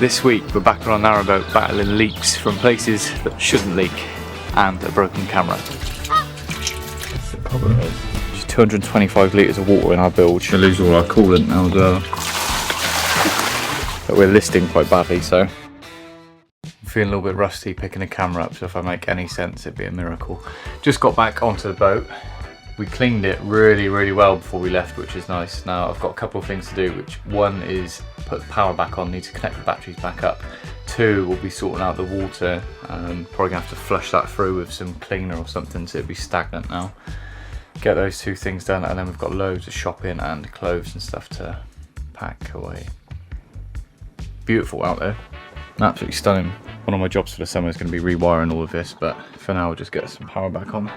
This week we're back on our narrowboat battling leaks from places that shouldn't leak and a broken camera. That's the problem. Just 225 litres of water in our bilge. We lose all our coolant now as well. But we're listing quite badly, so I'm feeling a little bit rusty picking the camera up, so if I make any sense it'd be a miracle. Just got back onto the boat. We cleaned it really well before we left, which is nice. Now I've got a couple of things to do, which one is put the power back on, need to connect the batteries back up. Two, we'll be sorting out the water, probably gonna have to flush that through with some cleaner or something so it'll be stagnant now. Get those two things done, and then we've got loads of shopping and clothes and stuff to pack away. Beautiful out there, absolutely stunning. One of my jobs for the summer is going to be rewiring all of this, but for now we'll just get some power back on.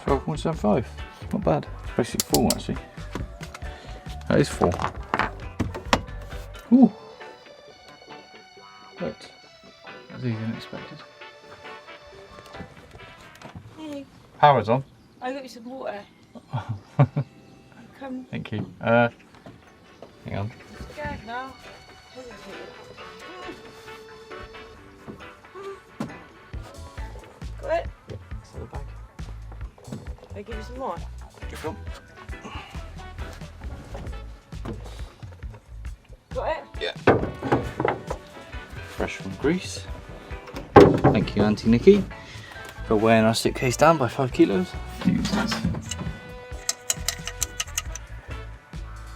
12.75, not bad. Basically full actually. That is full. Ooh. But that was easier than expected. Hey. Power's on. I got you some water. Come. Thank you. Hang on. Scared now. Got it? It's in the bag. I give you some more. Just one. Got it? Yeah. Fresh from Greece. Thank you, Auntie Nikki, for weighing our suitcase down by 5 kilos.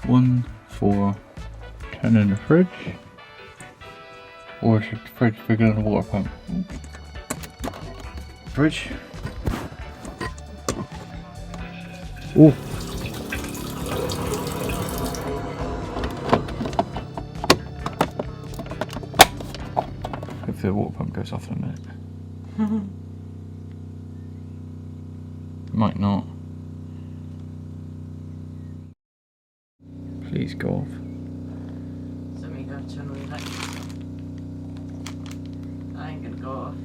1 for 10 in the fridge. Or is the fridge bigger than the water pump? Fridge. Ooh. Hopefully the water pump goes off in a minute. Might not. Please go off. So we go turn on the light. I ain't gonna go off.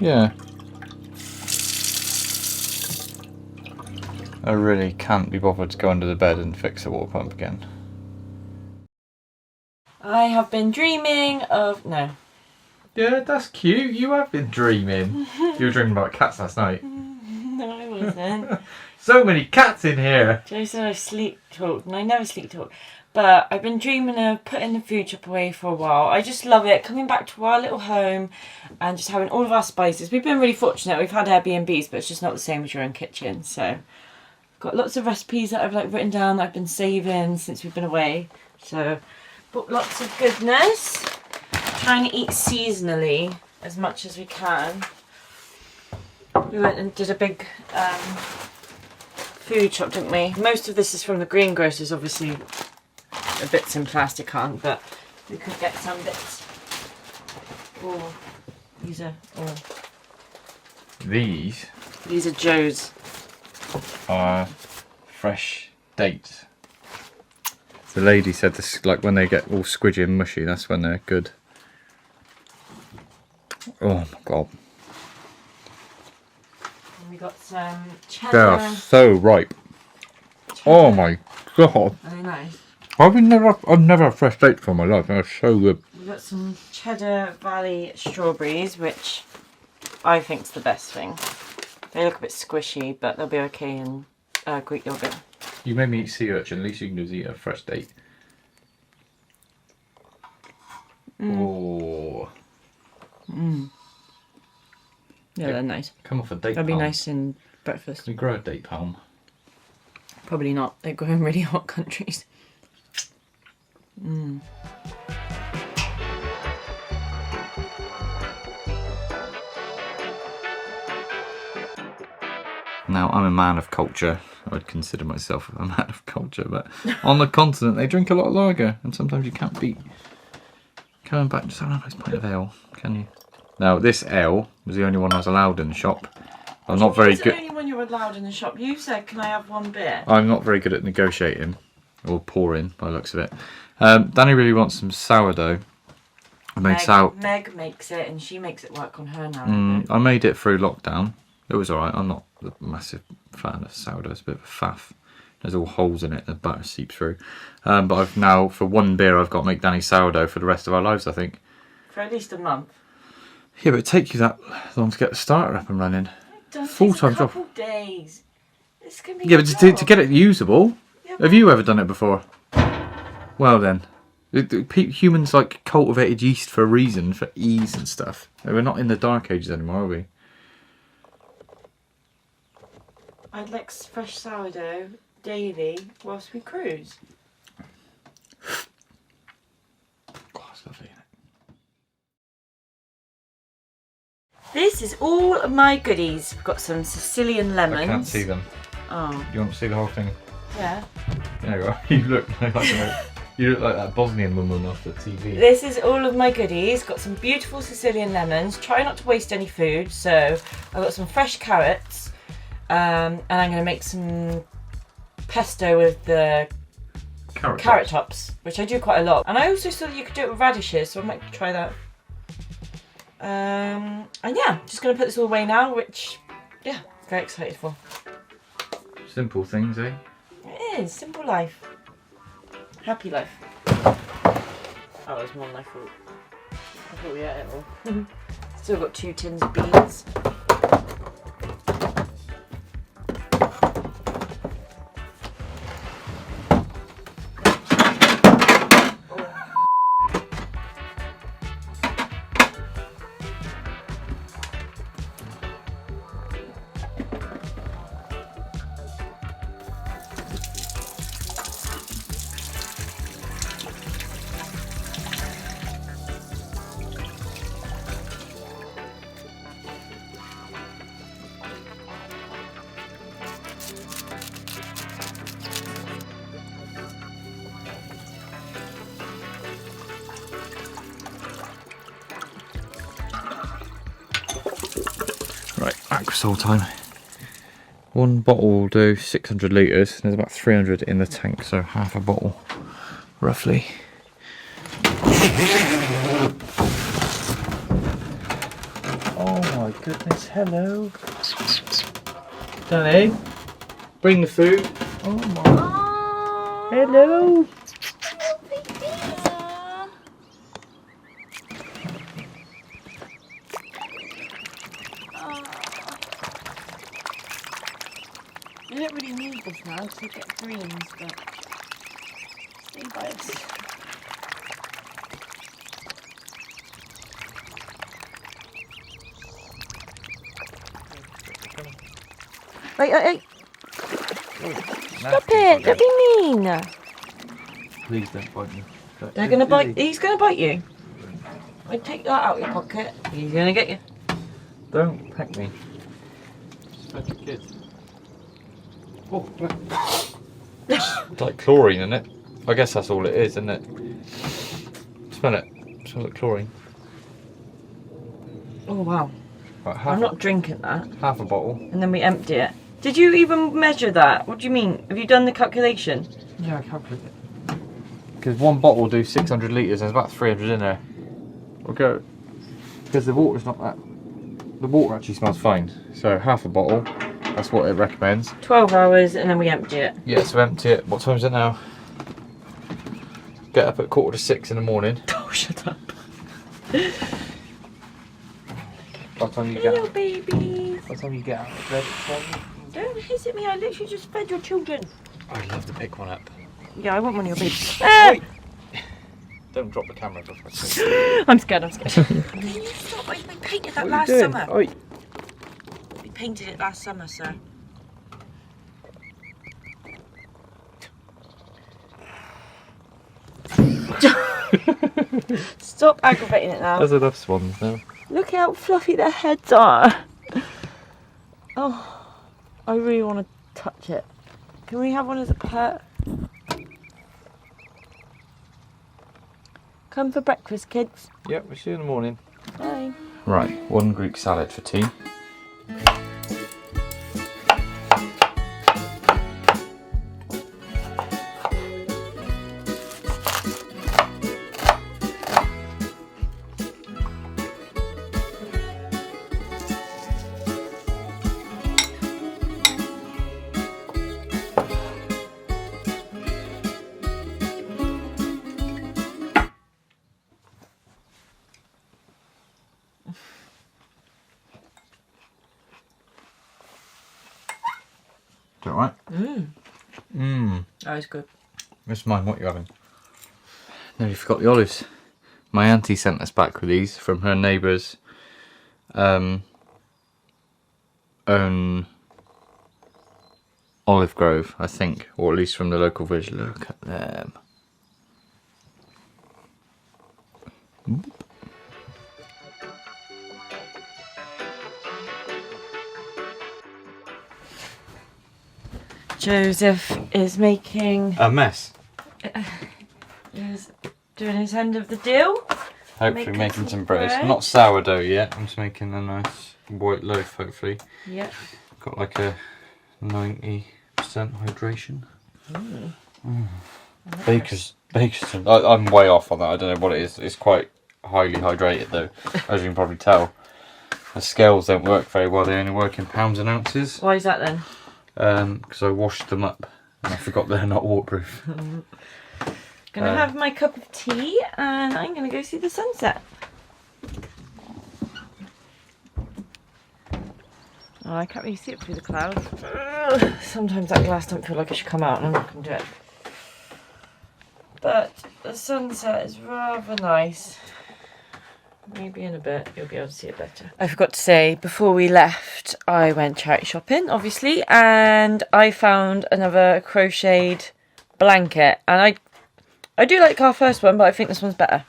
Yeah. I really can't be bothered to go under the bed and fix the water pump again. I have been dreaming of... no. Yeah, that's cute. You have been dreaming. You were dreaming about cats last night. No, I wasn't. So many cats in here. Joe said I sleep talked, and I never sleep talk. But I've been dreaming of putting the food shop away for a while. I just love it, coming back to our little home and just having all of our spices. We've been really fortunate. We've had Airbnbs, but it's just not the same as your own kitchen. So got lots of recipes that I've written down that I've been saving since we've been away. So bought lots of goodness. Trying to eat seasonally as much as we can. We went and did a big food shop, didn't we? Most of this is from the greengrocers, obviously. The bits in plastic aren't, but we could get some bits. Oh, these are. Oh. These are Joe's. Are fresh dates. The lady said this, like when they get all squidgy and mushy, that's when they're good. Oh my god. And we got some cheddar. They are so ripe. Cheddar. Oh my god. Are they nice? I've never had fresh dates for my life. They're so good. We got some Cheddar Valley strawberries, which I think's the best thing. They look a bit squishy, but they'll be okay in Greek yogurt. You made me eat sea urchin. At least you can just eat a fresh date. Oh. Yeah, they're nice. Come off a date palm. That'd be nice in breakfast. Can we grow a date palm? Probably not. They grow in really hot countries. Now, I'm a man of culture. I would consider myself a man of culture, but on the continent they drink a lot of lager, and sometimes you can't beat coming back to have a nice pint of ale, can you? Now, this ale was the only one I was allowed in the shop. I'm not very good. The only one you're allowed in the shop. You said, "Can I have one beer?" I'm not very good at negotiating or pouring, by the looks of it. Danny really wants some sourdough. Meg makes it, and she makes it work on her now. I made it through lockdown. It was alright. I'm not a massive fan of sourdough. It's a bit of a faff. There's all holes in it, the butter seeps through. But I've now, for one beer, I've got to make Danny sourdough for the rest of our lives, I think. For at least a month. Yeah, but it takes you that long to get the starter up and running. Full-time job. Days. This can be. Yeah, but to get it usable, have you ever done it before? Well then, humans like cultivated yeast for a reason, for ease and stuff. We're not in the dark ages anymore, are we? I'd like fresh sourdough daily whilst we cruise. Oh, that's lovely, isn't it? This is all of my goodies. We've got some Sicilian lemons. I can't see them. Oh. You want to see the whole thing? Yeah. There you are. You look like that Bosnian woman off the TV. This is all of my goodies. Got some beautiful Sicilian lemons. Try not to waste any food. So I've got some fresh carrots. And I'm going to make some pesto with the carrot tops, which I do quite a lot. And I also saw that you could do it with radishes, so I might try that. And yeah, just going to put this all away now, which, yeah, very excited for. Simple things, eh? It is. Simple life. Happy life. Oh, there's more than I thought. I thought we had it all. Still got 2 tins of beans. Right, aquasol time. One bottle will do 600 litres. There's about 300 in the tank, so half a bottle, roughly. Oh my goodness, hello. Danny, bring the food. Oh my. Hello. I don't really need this now because I get greens, but stay by us. Hey. Stop it, don't be mean. Please don't bite me. They're gonna bite, he's gonna bite you. I take that out of your pocket, he's gonna get you. Don't peck me. Special kids. Oh, it's like chlorine, isn't it? I guess that's all it is, isn't it? Smell it. Smells like chlorine. Oh wow. Right, I'm not drinking that. Half a bottle. And then we empty it. Did you even measure that? What do you mean? Have you done the calculation? Yeah, I calculated it. Because one bottle will do 600 litres, there's about 300 in there. We'll go. Because the water's not that. The water actually smells fine. So half a bottle, that's what it recommends. 12 hours and then we empty it. Yeah, so empty it. What time is it now? Get up at 5:45 in the morning. Oh, shut up. By the time you get Hello, babies. By the time you get out of bed, it's Don't hiss at me, I literally just fed your children. I'd love to pick one up. Yeah, I want one of your babies. Ah! Don't drop the camera. I'm scared. Can you stop We painted that last summer. Oi. We painted it last summer, sir. Stop aggravating it now. There's enough swans now. Look how fluffy their heads are. Oh, I really want to touch it. Can we have one as a pet? Come for breakfast, kids. Yep, we'll see you in the morning. Bye. Right, 1 Greek salad for tea. Is that right? That was good. It's mine, what are you having? Nearly forgot the olives. My auntie sent us back with these from her neighbour's own olive grove, I think, or at least from the local village. Look at them. Joseph is making... A mess. is doing his end of the deal. Hopefully making some bread. It's not sourdough yet. I'm just making a nice white loaf, hopefully. Yep. Got like a 90% hydration. Baker's. I'm way off on that. I don't know what it is. It's quite highly hydrated though, as you can probably tell. The scales don't work very well. They only work in pounds and ounces. Why is that then? Because I washed them up and I forgot they're not waterproof. Gonna have my cup of tea and I'm gonna go see the sunset. Oh, I can't really see it through the clouds. Sometimes that glass don't feel like it should come out and I'm not gonna do it. But the sunset is rather nice. Maybe in a bit you'll be able to see it better. I forgot to say, before we left, I went charity shopping, obviously, and I found another crocheted blanket. And I do like our first one, but I think this one's better.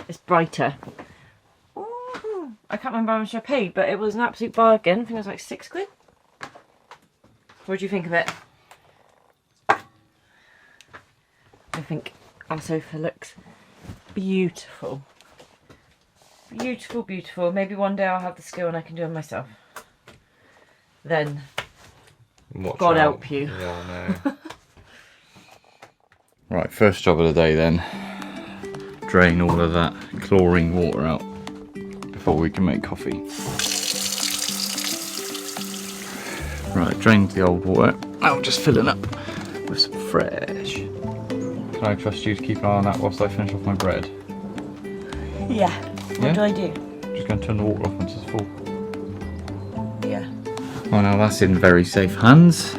It's brighter. Ooh, I can't remember how much I paid, but it was an absolute bargain. I think it was like £6. What do you think of it? I think our sofa looks beautiful. Beautiful, beautiful. Maybe one day I'll have the skill and I can do it myself. Then, God help you. Yeah, no. Right, first job of the day then. Drain all of that chlorine water out before we can make coffee. Right, drained the old water. Now just filling up with some fresh. Can I trust you to keep an eye on that whilst I finish off my bread? Yeah. What do I do? Just going to turn the water off once it's full. Yeah. Oh, now that's in very safe hands.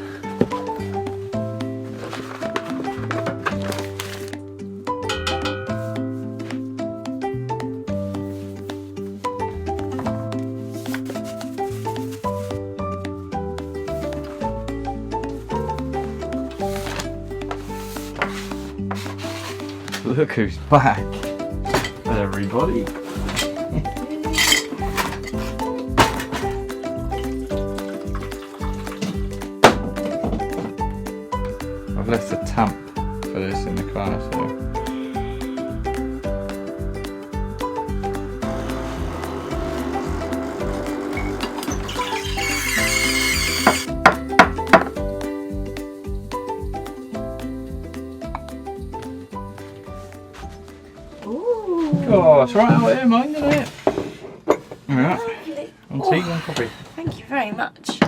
Look who's back, everybody. I've left a tamp for this in the car, so. Oh, it's right out here, mine, isn't it? Alright. On tea, one coffee. Thank you very much.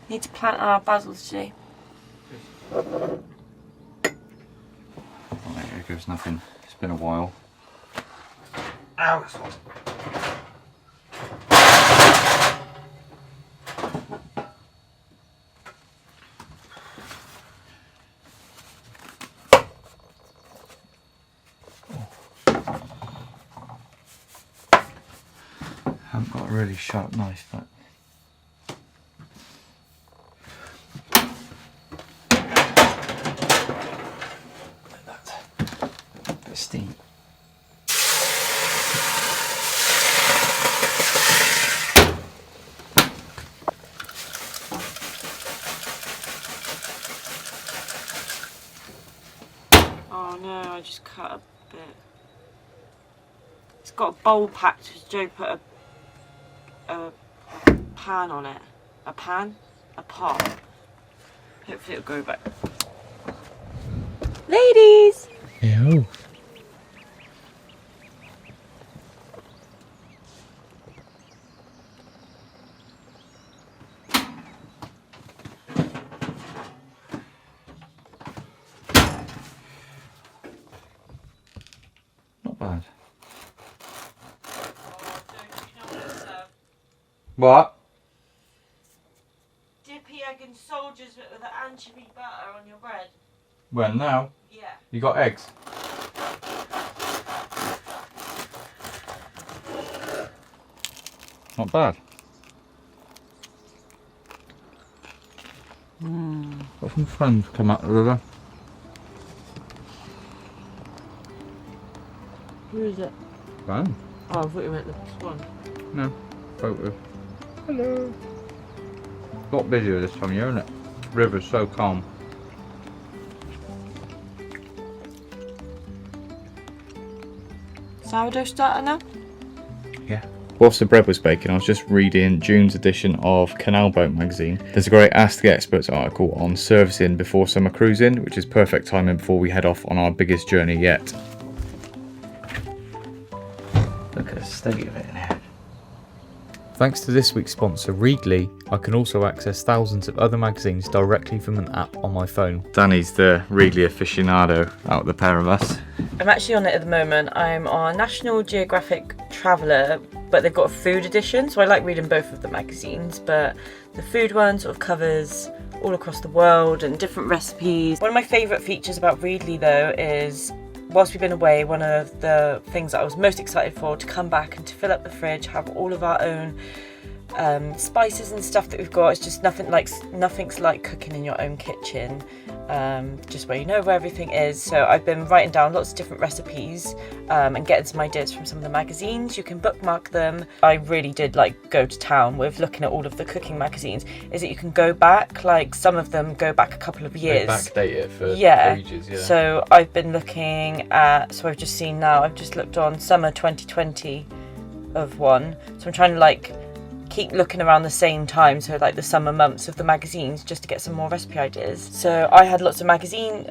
Need to plant our basils today. Oh, there goes nothing. It's been a while. Ow, that's hot. haven't got a really sharp knife, but a bit of steam. Oh no, I just cut a bit. It's got a bowl packed because Joe put a pan on it. A pan? A pot. Hopefully it'll go back. Ladies! Ew. Not bad. What? Dippy egg and soldiers with the anchovy butter on your bread. When now? Yeah. You got eggs? Not bad. Got some friends come out the river. Who is it? Fun. Oh, I thought you meant the swan. No. Photo. Hello. A lot busier this time of year, isn't it? River's so calm. Sourdough starter now? Yeah. Whilst the bread was baking, I was just reading June's edition of Canal Boat magazine. There's a great Ask the Experts article on servicing before summer cruising, which is perfect timing before we head off on our biggest journey yet. Look at the state of it in here. Thanks to this week's sponsor, Readly, I can also access thousands of other magazines directly from an app on my phone. Danny's the Readly aficionado out of the pair of us. I'm actually on it at the moment. I'm on National Geographic Traveller, but they've got a food edition, so I like reading both of the magazines, but the food one sort of covers all across the world and different recipes. One of my favourite features about Readly though is, whilst we've been away, one of the things that I was most excited for, to come back and to fill up the fridge, have all of our own spices and stuff that we've got. It's just nothing's like cooking in your own kitchen, just where you know where everything is. So I've been writing down lots of different recipes and getting some ideas from some of the magazines. You can bookmark them. I really did like go to town with looking at all of the cooking magazines, is that you can go back, like some of them go back a couple of years. They backdate it for ages, yeah. So I've been looking at, so I've just seen now, I've just looked on summer 2020 of one. So I'm trying to like keep looking around the same time, so like the summer months of the magazines, just to get some more recipe ideas. So I had lots of magazine.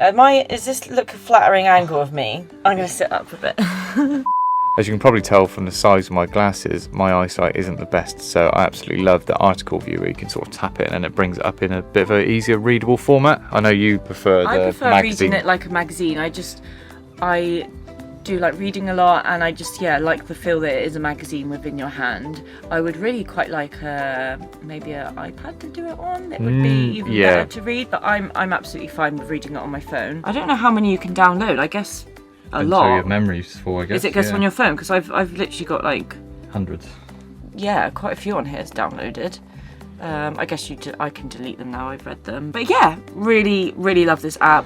Is this look a flattering angle of me? I'm going to sit up a bit. As you can probably tell from the size of my glasses, my eyesight isn't the best, so I absolutely love the article view where you can sort of tap it and it brings it up in a bit of an easier readable format. I know you prefer the magazine. I prefer reading it like a magazine. I do like reading a lot, and I just like the feel that it is a magazine within your hand. I would really quite like maybe an iPad to do it on. It would be even better to read, but I'm absolutely fine with reading it on my phone. I don't know how many you can download. I guess a lot. Until your memory's full, I guess. Is it just on your phone? Because I've literally got like hundreds. Yeah, quite a few on here is downloaded. I guess I can delete them now. I've read them, but yeah, really love this app.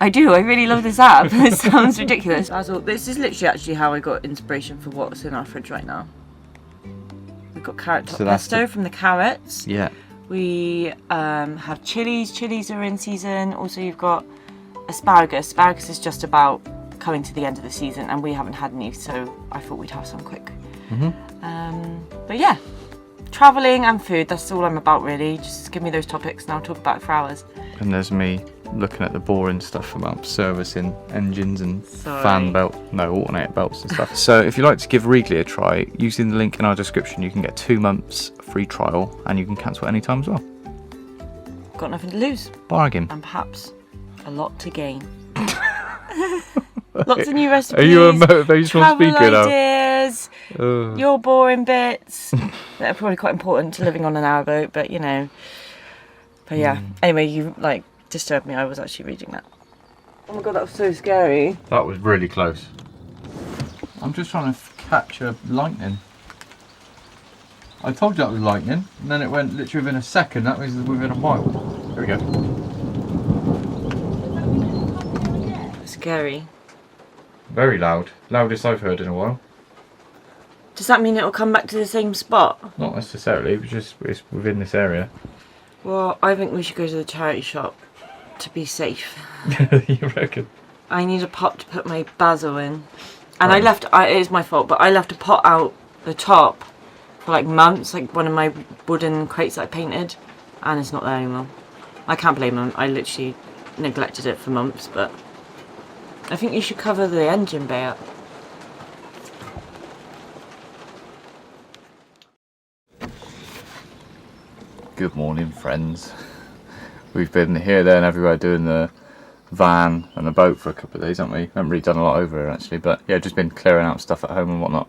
I really love this app. It sounds ridiculous. This is literally actually how I got inspiration for what's in our fridge right now. We've got carrot top pesto from the carrots. Yeah. We have chilies. Chilies are in season. Also, you've got asparagus. Asparagus is just about coming to the end of the season, and we haven't had any, so I thought we'd have some quick. But yeah, travelling and food, that's all I'm about really. Just give me those topics and I'll talk about it for hours. And there's me looking at the boring stuff about servicing engines and alternator belts and stuff. So if you'd like to give Readly a try, using the link in our description, you can get 2 months free trial and you can cancel at any time as well. Got nothing to lose. Bargain. And perhaps a lot to gain. Lots of new recipes. Are you a motivational speaker now? Ideas, your boring bits that are probably quite important to living on an narrowboat, but you know. But yeah. Anyway, you like disturbed me. I was actually reading that. Oh my god, that was so scary. That was really close. I'm just trying to capture lightning. I told you that was lightning, and then it went literally within a second. That was within a mile. There we go. Scary. Very loud. Loudest I've heard in a while. Does that mean it'll come back to the same spot? Not necessarily, it's within this area. Well, I think we should go to the charity shop to be safe. You reckon? I need a pot to put my basil in. And it is my fault, but I left a pot out the top for like months, like one of my wooden crates that I painted, and it's not there anymore. I can't blame them, I literally neglected it for months, but I think you should cover the engine bay up. Good morning, friends. We've been here, there and everywhere doing the van and the boat for a couple of days, haven't we? Haven't really done a lot over here actually, but yeah, just been clearing out stuff at home and whatnot.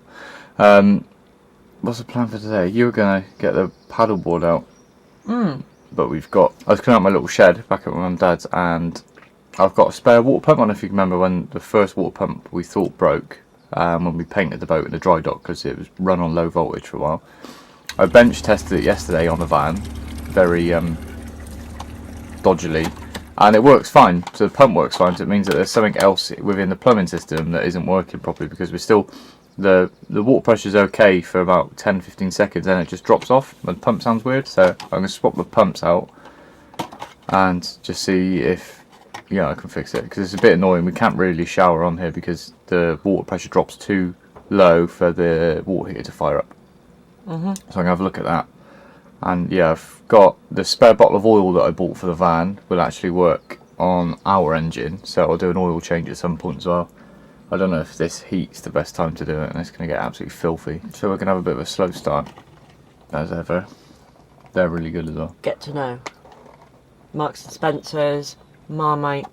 What's the plan for today? You were going to get the paddleboard out, but I was cleaning out my little shed back at my mum and dad's, and I've got a spare water pump. I don't know if you can remember when the first water pump we thought broke when we painted the boat in the dry dock because it was run on low voltage for a while. I bench tested it yesterday on the van, very dodgily, and it works fine. So the pump works fine, so it means that there's something else within the plumbing system that isn't working properly, because we're still, the water pressure is okay for about 10-15 seconds, then it just drops off and the pump sounds weird. So I'm going to swap the pumps out and just see if I can fix it, because it's a bit annoying. We can't really shower on here because the water pressure drops too low for the water heater to fire up. So I'm going to have a look at that. And yeah, I've got the spare bottle of oil that I bought for the van will actually work on our engine, so I'll do an oil change at some point as well. I don't know if this heat's the best time to do it, and it's going to get absolutely filthy. So we're going to have a bit of a slow start, as ever. They're really good as well. Get to know. Marks and Spencer's, Marmite,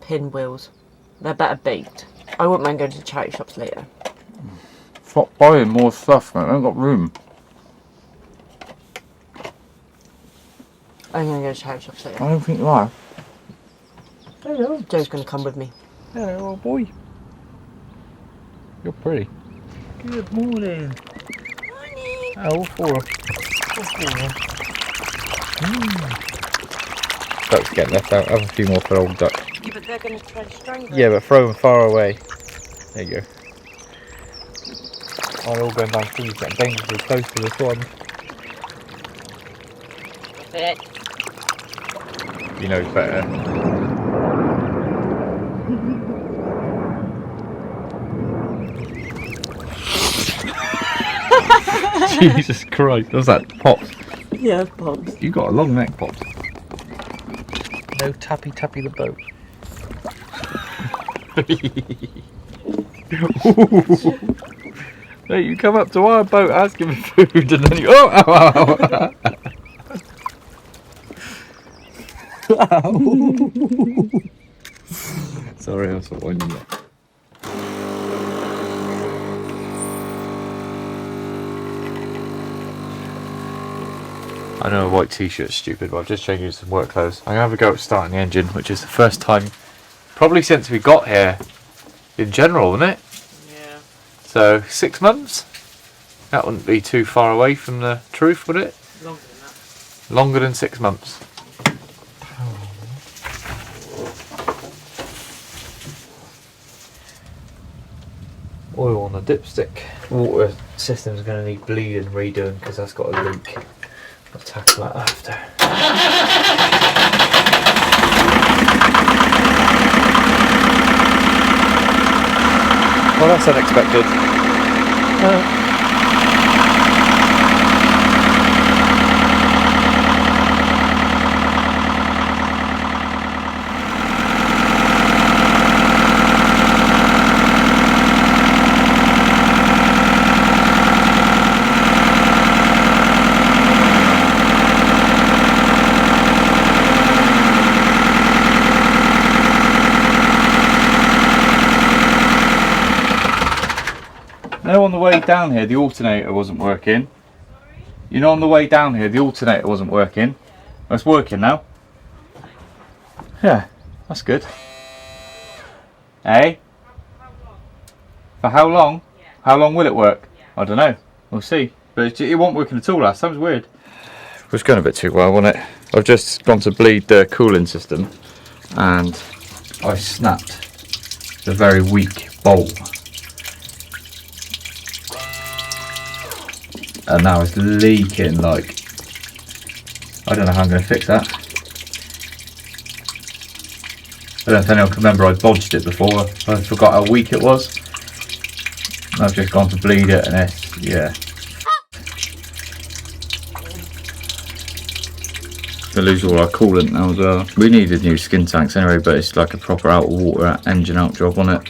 Pinwheels. They're better baked. I wouldn't mind going to the charity shops later. Stop buying more stuff, mate. I haven't got room. I'm going to go to charity shops later. I don't think you are. Hello. Joe's going to come with me. Hello, old boy. You're pretty. Good morning. Morning. Oh, four. Ducks get left out. Have a few more for old duck. Yeah, but they're going to try to strangle. Yeah, but throw them far away. There you go. Oh, they're all going down trees, getting dangerously close to the swan. It. He knows better. Jesus Christ, what's that? Pops? Yeah, Pops. You got a long neck, Pops. No tappy the boat. Hey, you come up to our boat asking for food and then you... Oh! Ow, ow, ow. Sorry, I was winding you up. I know a white t-shirt's stupid, but I've just changed into some work clothes. I'm going to have a go at starting the engine, which is the first time probably since we got here in general, isn't it? Yeah. So 6 months? That wouldn't be too far away from the truth, would it? Longer than that. Longer than 6 months. Oil on the dipstick. Water system's going to need bleeding redoing because that's got a leak. I'll tackle that after. Well, that's unexpected. Now on the way down here the alternator wasn't working. You know, on the way down here the alternator wasn't working. It's working now. Yeah, that's good. Eh? For how long? How long will it work? I don't know. We'll see. But it wasn't working at all last time. It was weird. It was going a bit too well, wasn't it? I've just gone to bleed the cooling system and I snapped the very weak bolt. And now it's leaking like, I don't know how I'm going to fix that. I don't know if anyone can remember, I bodged it before. I forgot how weak it was. And I've just gone to bleed it and it's, yeah. Gonna lose all our coolant now as well. We needed new skin tanks anyway, but it's like a proper out of water engine out job on it.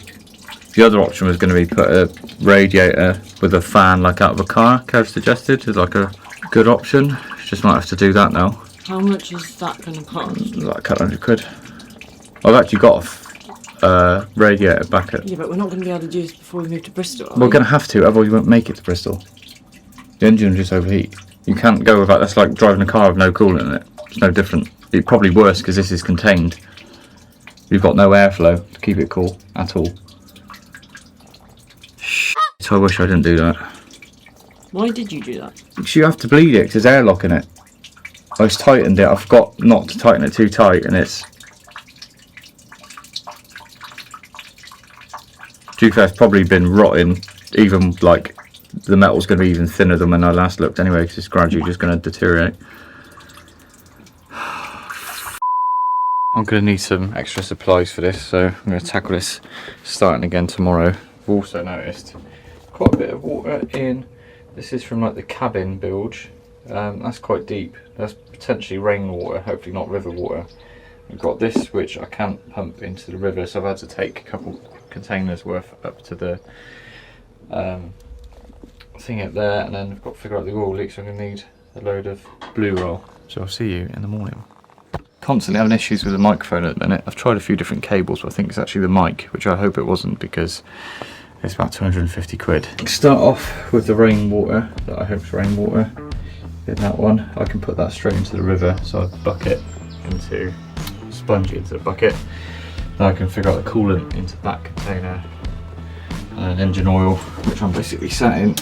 The other option was going to be put a radiator with a fan like out of a car, Kev suggested, is like a good option. Just might have to do that now. How much is that going to cost? Like a couple £100. I've actually got a radiator back at... Yeah, but we're not going to be able to do this before we move to Bristol, are We're we? going to have to, otherwise we won't make it to Bristol. The engine will just overheat. You can't go without, that's like driving a car with no coolant in it. It's no different. It's probably worse because this is contained. You've got no airflow to keep it cool at all. So I wish I didn't do that. Why did you do that? Because you have to bleed it because there's airlock in it. I just tightened it. I forgot not to tighten it too tight and it's... To be fair, it's probably been rotting. Even like the metal's going to be even thinner than when I last looked anyway because it's gradually just going to deteriorate. I'm going to need some extra supplies for this, so I'm going to tackle this starting again tomorrow. I've also noticed quite a bit of water in, this is from like the cabin bilge, that's quite deep, that's potentially rainwater, hopefully not river water. I've got this which I can't pump into the river, so I've had to take a couple containers worth up to the thing up there, and then I've got to figure out the oil leak, so I'm going to need a load of blue roll. So I'll see you in the morning. Constantly having issues with the microphone at the minute. I've tried a few different cables, but I think it's actually the mic, which I hope it wasn't because it's about 250 quid. Start off with the rainwater, that I hope is rainwater. In that one, I can put that straight into the river, so I bucket into, sponge it into the bucket. Then I can figure out the coolant into that container. And engine oil, which I'm basically sat in.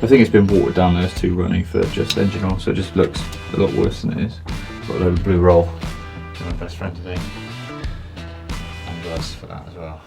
I think it's been watered down, there's too runny for just engine oil, so it just looks a lot worse than it is. Got a load of blue roll, my best friend today, and gloves for that as well.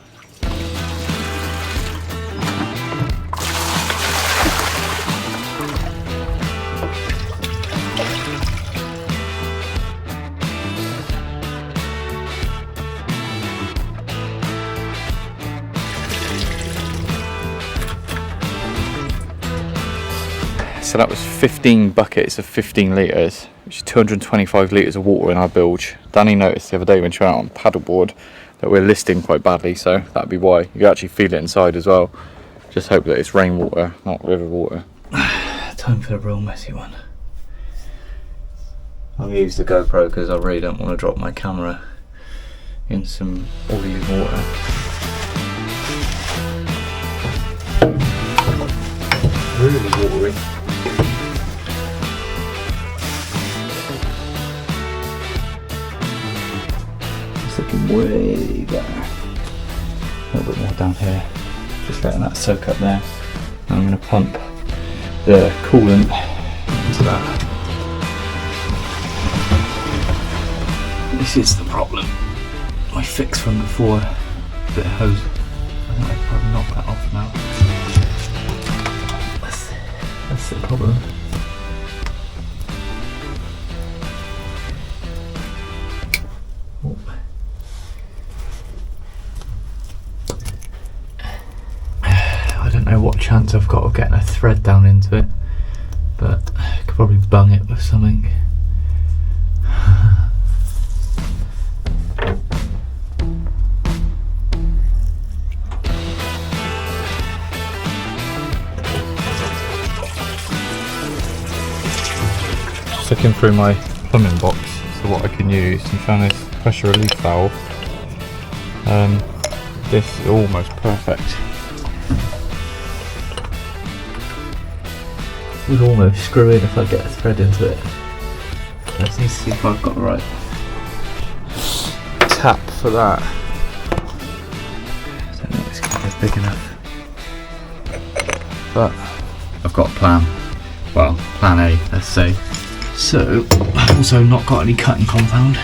So that was 15 buckets of 15 litres, which is 225 litres of water in our bilge. Danny noticed the other day when she went out on paddleboard that we're listing quite badly, so that'd be why. You can actually feel it inside as well. Just hope that it's rainwater, not river water. Time for the real messy one. I'm going to use the GoPro because I really don't want to drop my camera in some oily water. Really watery. It's looking way better. A little bit more down here. Just letting that soak up there. And I'm going to pump the coolant into that. This is the problem. My fix from before, bit of hose. I think I've probably knocked that off now. That's the problem. Oh. I don't know what chance I've got of getting a thread down into it, but I could probably bung it with something. Looking through my plumbing box so what I can use and found this pressure relief valve. This is almost perfect. Would almost screw in if I get a thread into it. Let's need to see if I've got the right tap for that. I don't know if it's going to be big enough, but I've got a plan. Well, plan A, let's say. So, I've also not got any cutting compound.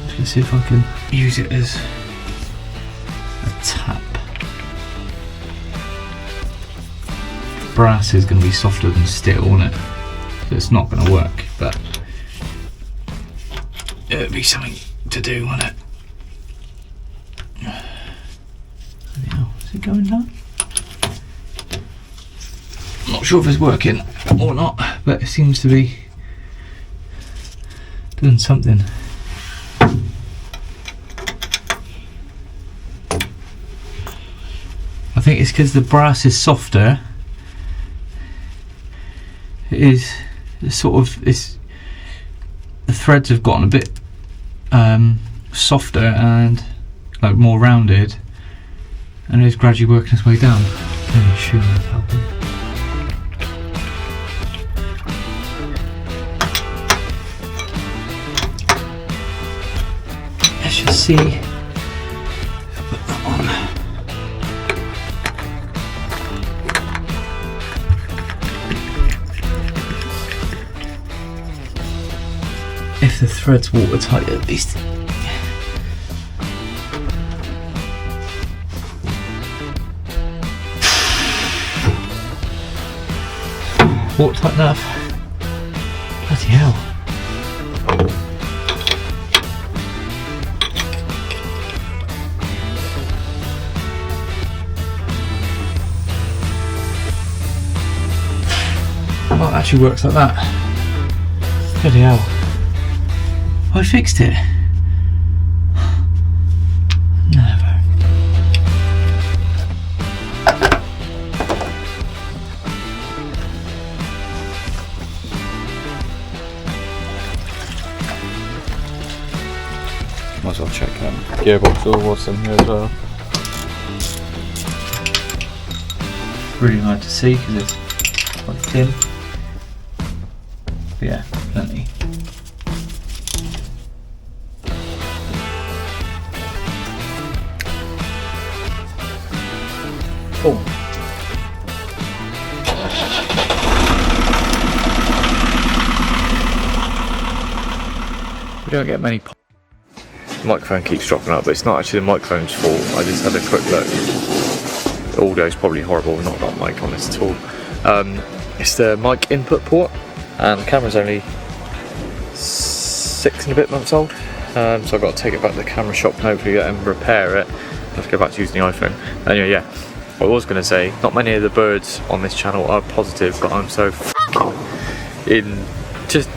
Just gonna see if I can use it as a tap. Brass is going to be softer than steel, isn't it? So it's not going to work, but it'll be something to do, won't it? Is it going down? I'm not sure if it's working or not, but it seems to be doing something. I think it's because the brass is softer. It's the threads have gotten a bit softer and like more rounded, and it's gradually working its way down. Maybe shoe is helping. Let's just see. Put that on. If the thread's watertight at least. Watertight enough. Bloody hell. Well, it actually works like that. Bloody hell. I fixed it. Never. Might as well check gearbox or what's in here as well. Really hard to see because it's quite thin. But yeah, plenty. Cool. We don't get many. The microphone keeps dropping out, but it's not actually the microphone's fault. I just had a quick look. The audio's probably horrible, not got mic on this at all. It's the mic input port, and the camera's only 6 and a bit months old. So I've got to take it back to the camera shop and hopefully get them repair it. I have to go back to using the iPhone. Anyway, yeah. I was going to say, not many of the birds on this channel are positive, but I'm so in just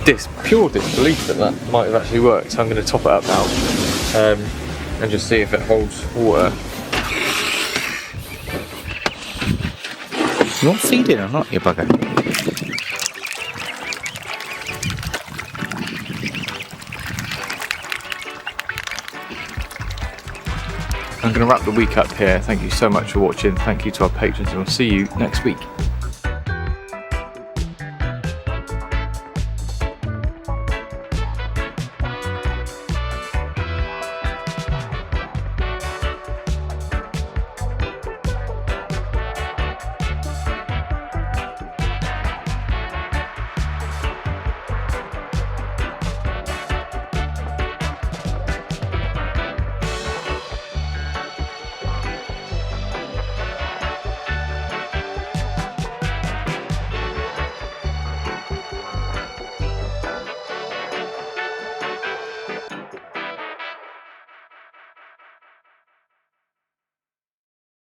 pure disbelief that that might have actually worked. So I'm going to top it up now and just see if it holds water. You're feeding or not, you bugger? I'm going to wrap the week up here. Thank you so much for watching. Thank you to our patrons, and we'll see you next week.